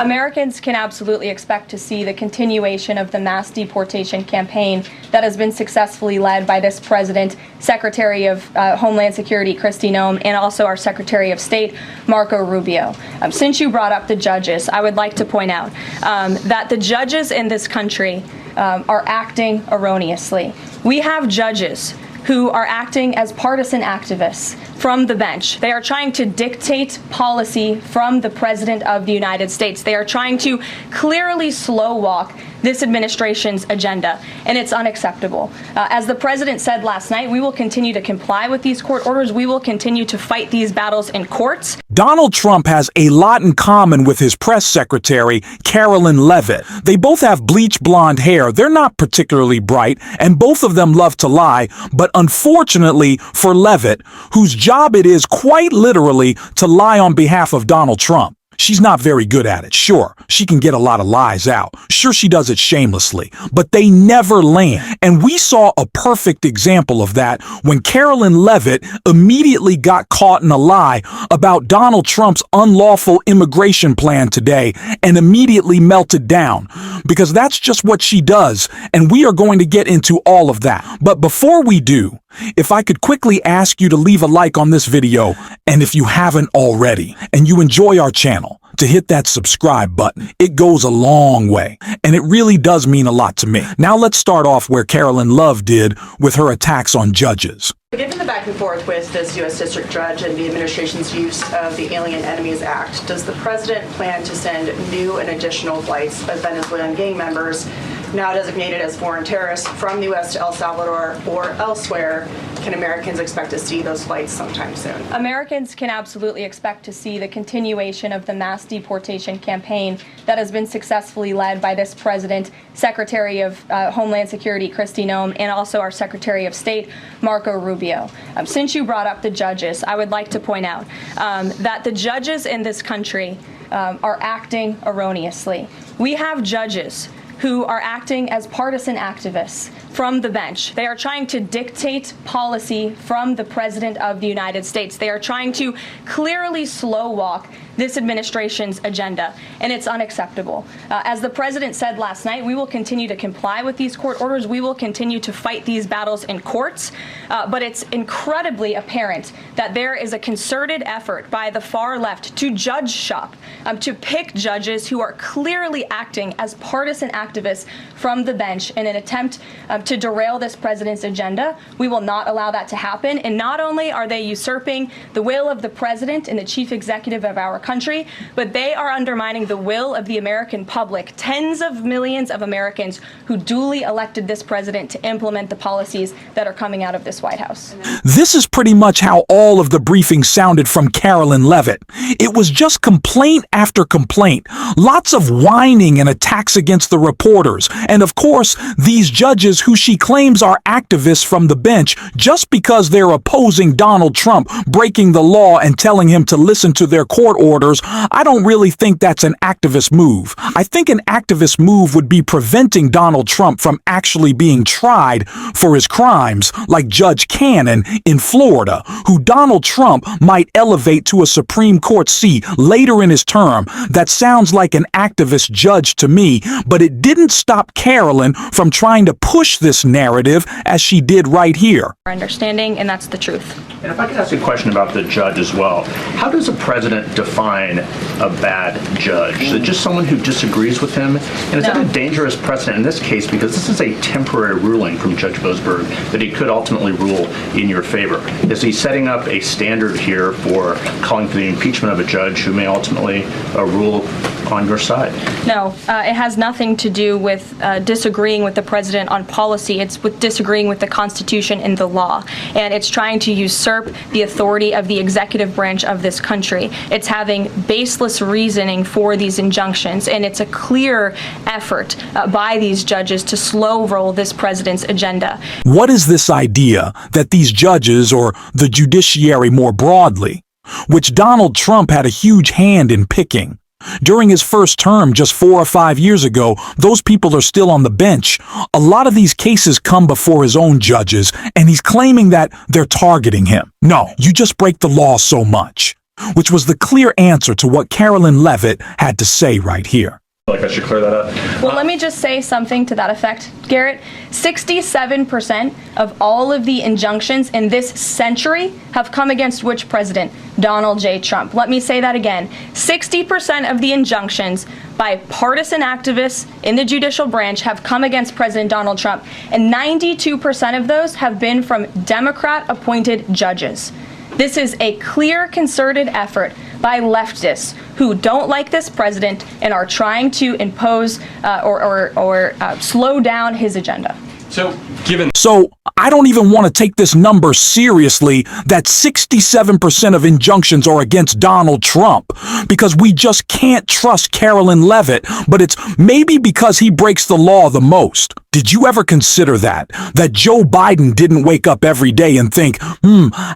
Americans can absolutely expect to see the continuation of the mass deportation campaign that has been successfully led by this president, Secretary of Homeland Security Kristi Noem, and also our Secretary of State, Marco Rubio. Since you brought up the judges, I would like to point out that the judges in this country are acting erroneously. We have judges who are acting as partisan activists from the bench. They are trying to dictate policy from the President of the United States. They are trying to clearly slow walk this administration's agenda, and it's unacceptable. As the President said last night, we will continue to comply with these court orders. We will continue to fight these battles in courts. Donald Trump has a lot in common with his press secretary, Carolyn Leavitt. They both have bleached blonde hair. They're not particularly bright, and both of them love to lie. But unfortunately for Leavitt, whose job it is quite literally to lie on behalf of Donald Trump, she's not very good at it. Sure, she can get a lot of lies out. Sure, she does it shamelessly, but they never land. And we saw a perfect example of that when Carolyn Leavitt immediately got caught in a lie about Donald Trump's unlawful immigration plan today and immediately melted down, because that's just what she does. And we are going to get into all of that. But before we do, if I could quickly ask you to leave a like on this video, and if you haven't already, and you enjoy our channel, to hit that subscribe button. It goes a long way, and it really does mean a lot to me. Now let's start off where Carolyn Love did with her attacks on judges. Given the back and forth with this U.S. District Judge and the administration's use of the Alien Enemies Act, does the president plan to send new and additional flights of Venezuelan gang members, now designated as foreign terrorists, from the U.S. to El Salvador or elsewhere? Can Americans expect to see those flights sometime soon? Americans can absolutely expect to see the continuation of the mass deportation campaign that has been successfully led by this president, Secretary of Homeland Security Kristi Noem, and also our Secretary of State, Marco Rubio. Since you brought up the judges, I would like to point out that the judges in this country are acting erroneously. We have judges who are acting as partisan activists from the bench. They are trying to dictate policy from the President of the United States. They are trying to clearly slow walk this administration's agenda, and it's unacceptable. As the President said last night, we will continue to comply with these court orders. We will continue to fight these battles in courts, but it's incredibly apparent that there is a concerted effort by the far left to judge shop, to pick judges who are clearly acting as partisan activists from the bench in an attempt to derail this president's agenda. We will not allow that to happen. And not only are they usurping the will of the president and the chief executive of our country, but they are undermining the will of the American public, tens of millions of Americans who duly elected this president to implement the policies that are coming out of this White House. This is pretty much how all of the briefings sounded from Carolyn Leavitt. It was just complaint after complaint, lots of whining and attacks against the reporters, and of course, these judges who she claims are activists from the bench just because they're opposing Donald Trump breaking the law and telling him to listen to their court orders. I don't really think that's an activist move. I think an activist move would be preventing Donald Trump from actually being tried for his crimes, like Judge Cannon in Florida, who Donald Trump might elevate to a Supreme Court seat later in his term. That sounds like an activist judge to me, but it didn't stop Carolyn from trying to push this narrative as she did right here. Our understanding, and that's the truth. And if I could ask you a question about the judge as well. How does a president define a bad judge? Is it just someone who disagrees with him? And is that a dangerous precedent in this case, because this is a temporary ruling from Judge Boasberg that he could ultimately rule in your favor? Is he setting up a standard here for calling for the impeachment of a judge who may ultimately rule on your side? No, it has nothing to do with disagreeing with the president on policy. It's with disagreeing with the Constitution and the law. And it's trying to usurp the authority of the executive branch of this country. It's having baseless reasoning for these injunctions. And it's a clear effort by these judges to slow roll this president's agenda. What is this idea that these judges, or the judiciary more broadly, which Donald Trump had a huge hand in picking, during his first term just 4 or 5 years ago, those people are still on the bench. A lot of these cases come before his own judges, and he's claiming that they're targeting him. No, you just break the law so much. which was the clear answer to what Carolyn Levitt had to say right here. Like I should clear that up. Well, let me just say something to that effect, Garrett. 67% of all of the injunctions in this century have come against which president? Donald J. Trump. Let me say that again. 60% of the injunctions by partisan activists in the judicial branch have come against President Donald Trump, and 92% of those have been from Democrat-appointed judges. This is a clear, concerted effort by leftists who don't like this president and are trying to impose or slow down his agenda. So I don't even want to take this number seriously that 67% of injunctions are against Donald Trump, because we just can't trust Carolyn Levitt, but it's maybe because he breaks the law the most. Did you ever consider that Joe Biden didn't wake up every day and think,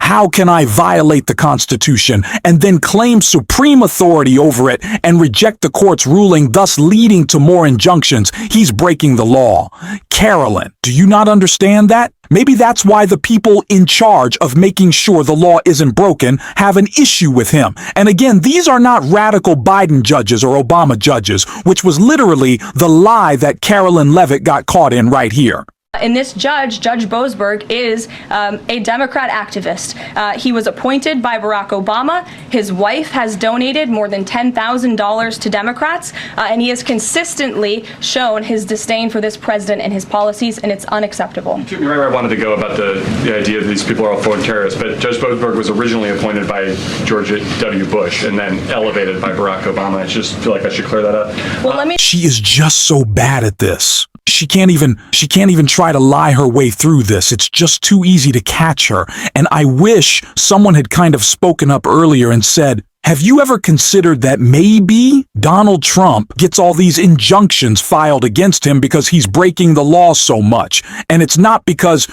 how can I violate the Constitution, and then claim supreme authority over it and reject the court's ruling, thus leading to more injunctions? He's breaking the law. Carolyn, do you not understand that? Maybe that's why the people in charge of making sure the law isn't broken have an issue with him. And again, these are not radical Biden judges or Obama judges, which was literally the lie that Carolyn Levitt got caught in right here. And this judge, Judge Boasberg, is a Democrat activist. He was appointed by Barack Obama. His wife has donated more than $10,000 to Democrats, and he has consistently shown his disdain for this president and his policies, and it's unacceptable. You took me right where I wanted to go about the idea that these people are all foreign terrorists, but Judge Boasberg was originally appointed by George W. Bush and then elevated by Barack Obama. I just feel like I should clear that up. Well, She is just so bad at this. She can't even try to lie her way through this. It's just too easy to catch her. And I wish someone had kind of spoken up earlier and said, have you ever considered that maybe Donald Trump gets all these injunctions filed against him because he's breaking the law so much? And it's not because,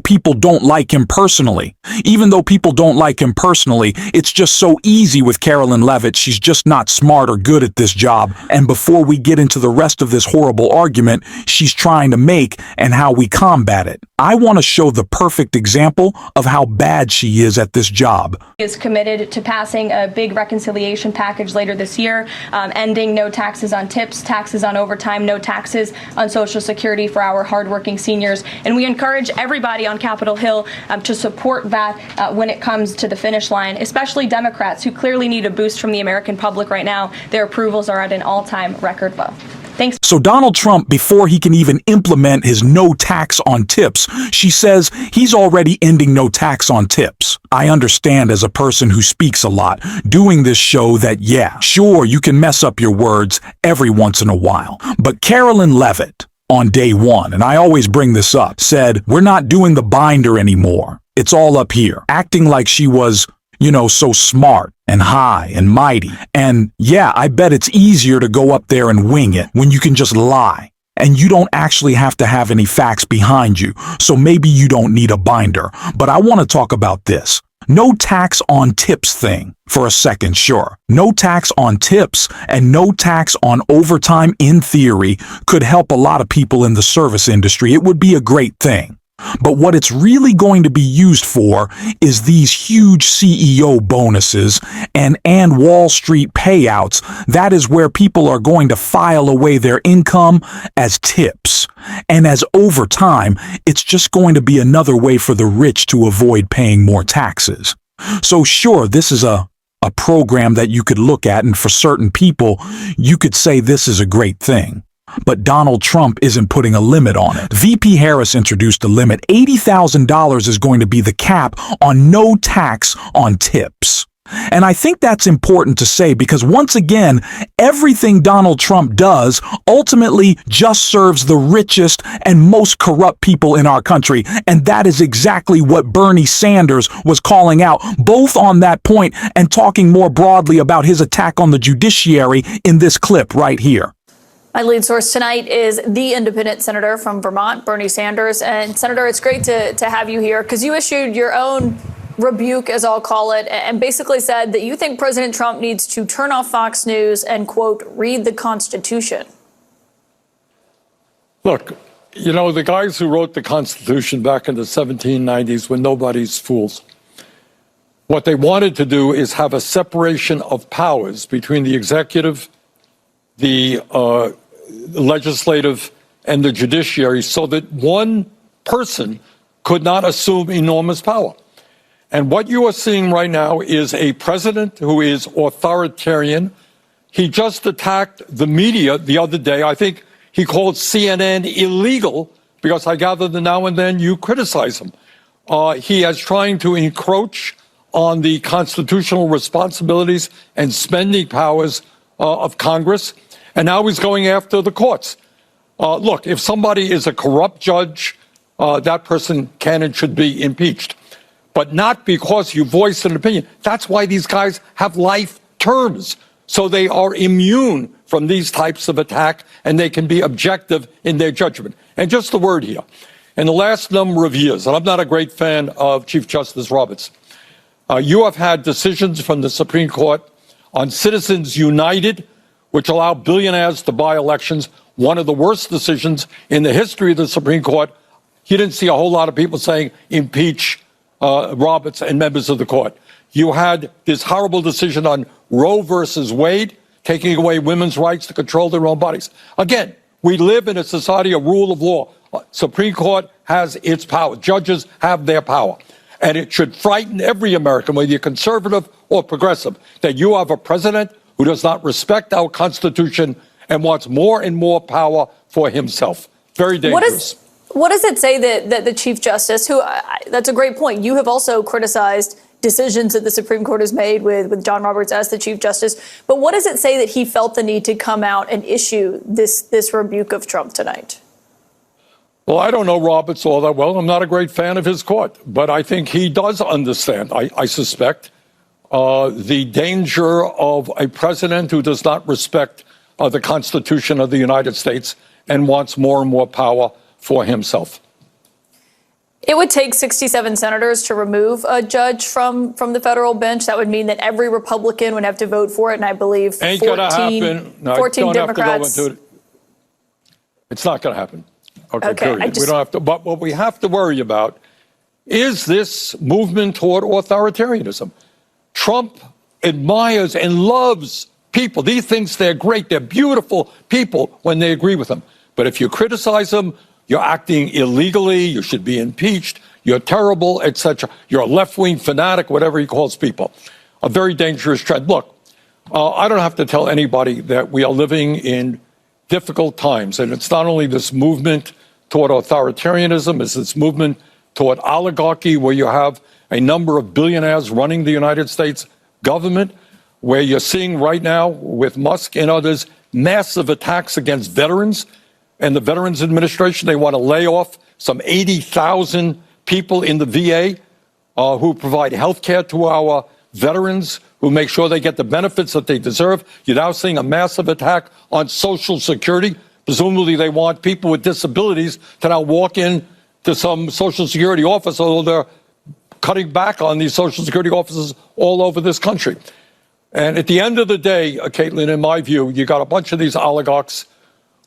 people don't like him personally. Even though people don't like him personally, it's just so easy with Carolyn Levitt. She's just not smart or good at this job. And before we get into the rest of this horrible argument she's trying to make and how we combat it, I want to show the perfect example of how bad she is at this job. He is committed to passing a big reconciliation package later this year, ending no taxes on tips, taxes on overtime, no taxes on Social Security for our hardworking seniors. And we encourage everybody on Capitol Hill to support that when it comes to the finish line, especially Democrats who clearly need a boost from the American public right now. Their approvals are at an all-time record low. Thanks. So Donald Trump, before he can even implement his no tax on tips, she says he's already ending no tax on tips. I understand as a person who speaks a lot, doing this show that, yeah, sure, you can mess up your words every once in a while. But Carolyn Levitt, on day one, and I always bring this up, said, we're not doing the binder anymore. It's all up here, acting like she was, so smart and high and mighty. And yeah, I bet it's easier to go up there and wing it when you can just lie. And you don't actually have to have any facts behind you. So maybe you don't need a binder. But I want to talk about this. No tax on tips thing for a second, sure. No tax on tips and no tax on overtime, in theory, could help a lot of people in the service industry. It would be a great thing. But what it's really going to be used for is these huge CEO bonuses and Wall Street payouts. That is where people are going to file away their income as tips. And as overtime, it's just going to be another way for the rich to avoid paying more taxes. So sure, this is a program that you could look at, and for certain people, you could say this is a great thing. But Donald Trump isn't putting a limit on it. VP Harris introduced a limit. $80,000 is going to be the cap on no tax on tips. And I think that's important to say because, once again, everything Donald Trump does ultimately just serves the richest and most corrupt people in our country. And that is exactly what Bernie Sanders was calling out, both on that point and talking more broadly about his attack on the judiciary in this clip right here. My lead source tonight is the independent senator from Vermont, Bernie Sanders. And Senator, it's great to have you here because you issued your own rebuke, as I'll call it, and basically said that you think President Trump needs to turn off Fox News and, quote, read the Constitution. Look, the guys who wrote the Constitution back in the 1790s were nobody's fools. What they wanted to do is have a separation of powers between the executive, the legislative, and the judiciary so that one person could not assume enormous power. And what you are seeing right now is a president who is authoritarian. He just attacked the media the other day. I think he called CNN illegal because I gather that now and then you criticize him. He is trying to encroach on the constitutional responsibilities and spending powers of Congress. And now he's going after the courts. Look, if somebody is a corrupt judge, that person can and should be impeached. But not because you voice an opinion. That's why these guys have life terms. So they are immune from these types of attack, and they can be objective in their judgment. And just the word here. In the last number of years, and I'm not a great fan of Chief Justice Roberts, you have had decisions from the Supreme Court on Citizens United, which allow billionaires to buy elections. One of the worst decisions in the history of the Supreme Court. You didn't see a whole lot of people saying impeach Roberts and members of the court. You had this horrible decision on Roe versus Wade, taking away women's rights to control their own bodies. Again, we live in a society of rule of law. Supreme Court has its power. Judges have their power. And it should frighten every American, whether you're conservative or progressive, that you have a president who does not respect our Constitution and wants more and more power for himself. Very dangerous. What does it say that the Chief Justice, that's a great point. You have also criticized decisions that the Supreme Court has made with John Roberts as the Chief Justice. But what does it say that he felt the need to come out and issue this rebuke of Trump tonight? Well, I don't know Roberts all that well. I'm not a great fan of his court, but I think he does understand, I suspect, the danger of a president who does not respect the Constitution of the United States and wants more and more power for himself. It would take 67 senators to remove a judge from the federal bench. That would mean that every Republican would have to vote for it, and I believe 14 Democrats. It's not going to happen. Okay, period. We don't have to. But what we have to worry about is this movement toward authoritarianism. Trump admires and loves people. He thinks they're great. They're beautiful people when they agree with him. But if you criticize them, you're acting illegally, you should be impeached, you're terrible, etc. You're a left-wing fanatic, whatever he calls people. A very dangerous trend. Look, I don't have to tell anybody that we are living in difficult times. And it's not only this movement toward authoritarianism, it's this movement toward oligarchy, where you have a number of billionaires running the United States government, where you're seeing right now with Musk and others massive attacks against veterans. And the Veterans Administration, they want to lay off some 80,000 people in the VA who provide health care to our veterans, who make sure they get the benefits that they deserve. You're now seeing a massive attack on Social Security. Presumably they want people with disabilities to now walk in to some Social Security office, although they're cutting back on these Social Security offices all over this country. And at the end of the day, Caitlin, in my view, you got a bunch of these oligarchs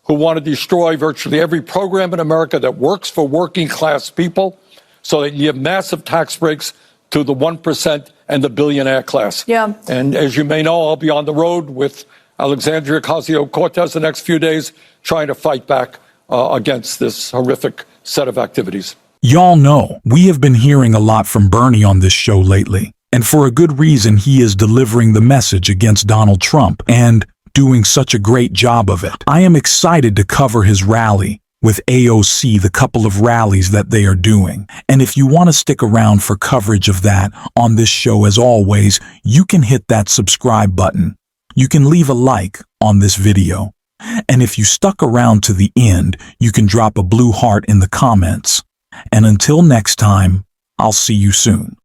who want to destroy virtually every program in America that works for working class people, so that you have massive tax breaks to the 1% and the billionaire class. Yeah. And as you may know, I'll be on the road with Alexandria Ocasio-Cortez the next few days trying to fight back against this horrific set of activities. Y'all know, we have been hearing a lot from Bernie on this show lately. And for a good reason, he is delivering the message against Donald Trump and doing such a great job of it. I am excited to cover his rally with AOC, the couple of rallies that they are doing. And if you want to stick around for coverage of that on this show, as always, you can hit that subscribe button. You can leave a like on this video. And if you stuck around to the end, you can drop a blue heart in the comments. And until next time, I'll see you soon.